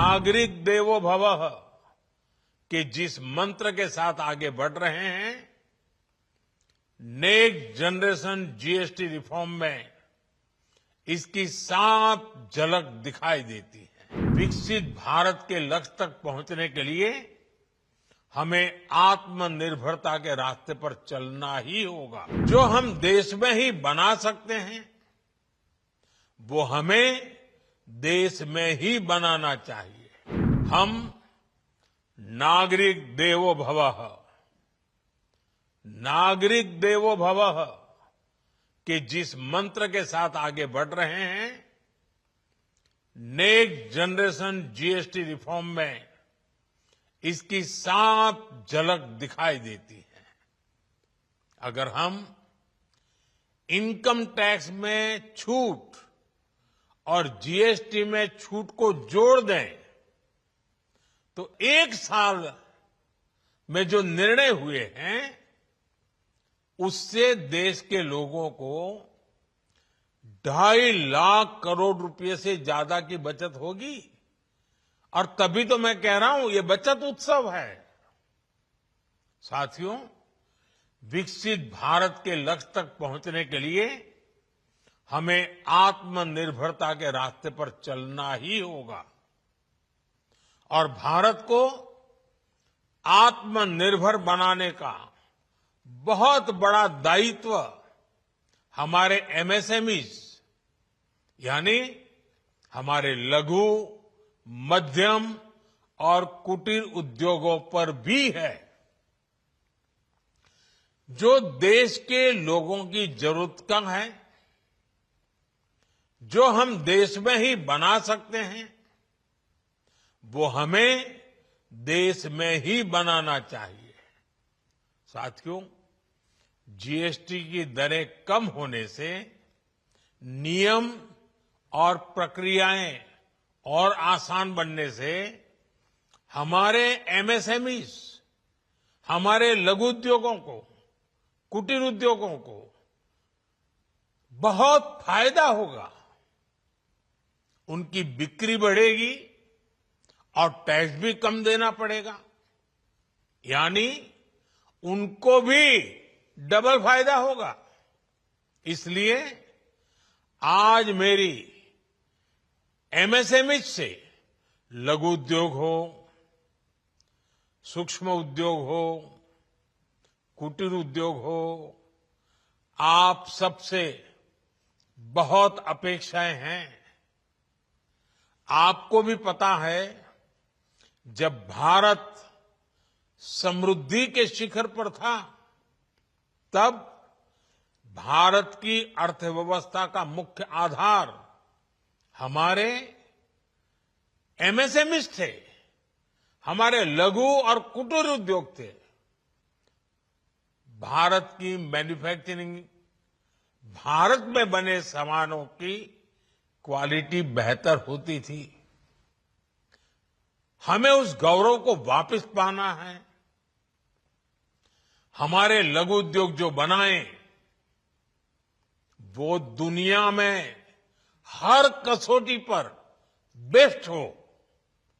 नागरिक देवो भवः के जिस मंत्र के साथ आगे बढ़ रहे हैं, नेक्स्ट जनरेशन जीएसटी रिफॉर्म में इसकी साफ झलक दिखाई देती है। विकसित भारत के लक्ष्य तक पहुंचने के लिए हमें आत्मनिर्भरता के रास्ते पर चलना ही होगा। जो हम देश में ही बना सकते हैं, वो हमें देश में ही बनाना चाहिए। हम नागरिक देवो भवः, नागरिक देवो भवः के जिस मंत्र के साथ आगे बढ़ रहे हैं, नेक्स्ट जनरेशन जीएसटी रिफॉर्म में इसकी साफ झलक दिखाई देती है। अगर हम इनकम टैक्स में छूट और जीएसटी में छूट को जोड़ दें, तो एक साल में जो निर्णय हुए हैं, उससे देश के लोगों को 2.5 लाख करोड़ रुपए से ज्यादा की बचत होगी। और तभी तो मैं कह रहा हूं, ये बचत उत्सव है। साथियों, विकसित भारत के लक्ष्य तक पहुंचने के लिए हमें आत्मनिर्भरता के रास्ते पर चलना ही होगा और भारत को आत्मनिर्भर बनाने का बहुत बड़ा दायित्व हमारे एमएसएमईज यानी हमारे लघु, मध्यम और कुटीर उद्योगों पर भी है। जो देश के लोगों की जरूरत कम है, जो हम देश में ही बना सकते हैं, वो हमें देश में ही बनाना चाहिए। साथियों, जीएसटी की दरें कम होने से नियम और प्रक्रियाएं और आसान बनने से हमारे एमएसएमईज, हमारे लघु उद्योगों को, कुटीर उद्योगों को बहुत फायदा होगा। उनकी बिक्री बढ़ेगी और टैक्स भी कम देना पड़ेगा, यानी उनको भी डबल फायदा होगा। इसलिए आज मेरी एमएसएमईज से लघु उद्योग हो, सूक्ष्म उद्योग हो, कुटीर उद्योग हो, आप सबसे बहुत अपेक्षाएं हैं। आपको भी पता है, जब भारत समृद्धि के शिखर पर था, तब भारत की अर्थव्यवस्था का मुख्य आधार हमारे एमएसएमईज थे, हमारे लघु और कुटीर उद्योग थे। भारत की मैन्युफैक्चरिंग, भारत में बने सामानों की क्वालिटी बेहतर होती थी। हमें उस गौरव को वापस पाना है। हमारे लघु उद्योग जो बनाए, वो दुनिया में हर कसौटी पर बेस्ट हो,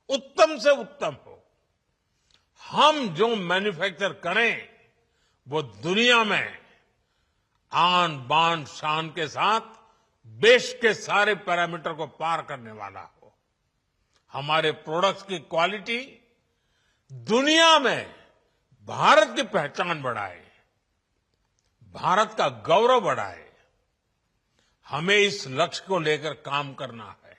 उत्तम से उत्तम हो। हम जो मैन्युफैक्चर करें, वो दुनिया में आन बान शान के साथ देश के सारे पैरामीटर को पार करने वाला हो। हमारे प्रोडक्ट्स की क्वालिटी दुनिया में भारत की पहचान बढ़ाए, भारत का गौरव बढ़ाए। हमें इस लक्ष्य को लेकर काम करना है।